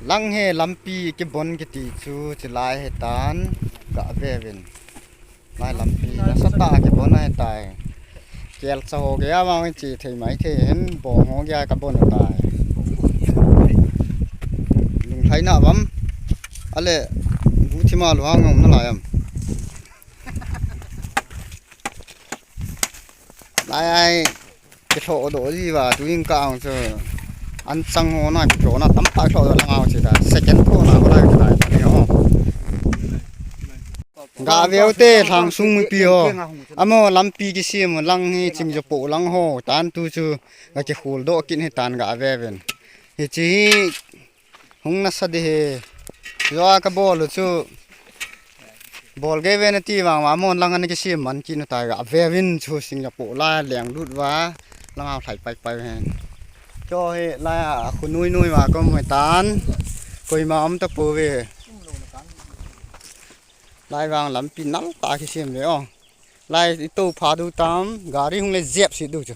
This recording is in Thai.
ลังเฮลำปีเก็บบนกติจูจะลายให้ตานกะเวเวนลายลำปีนะสตาเก็บบนให้ตายเกลสโหกยาวางจีเทไหมเทเห็นบ่โหกยากะบนตายลุงไทยนะบัมอะไรกูที่มาหลวงงมนั่นหลายลายจะโถโดดีว่าตัวยิงกลางเจออันสังโหน่ะโจน่ะตั้มปากโถละเอาสิได้เซคันด์โถน่ะก็ได้เนาะกาเวลเตทางซุงมือปีโออะมอลำปีกิซิมลังนี่จิงจะโปลังโหตานตูจูกะจะคูลโดกินให้ตานกาเวเวนเฮจิหงนัสเดยอกะบอลจูบอลเกเวนตีวางว่ามอนลังอันกิซิมมันกินตายกะเววินจูสิงจะโปลาแหลงดุดว่าลังเอาไถไปแฮนจอเฮลาคุณนุยว่าก็ไม่ตานกอยมาอมตะปูเวลายวางลำปีนัลตาขี้เสียมเลยอ๋อลายตู้พาดูตามกาลิหงเลยเจ็บสิดูจ้ะ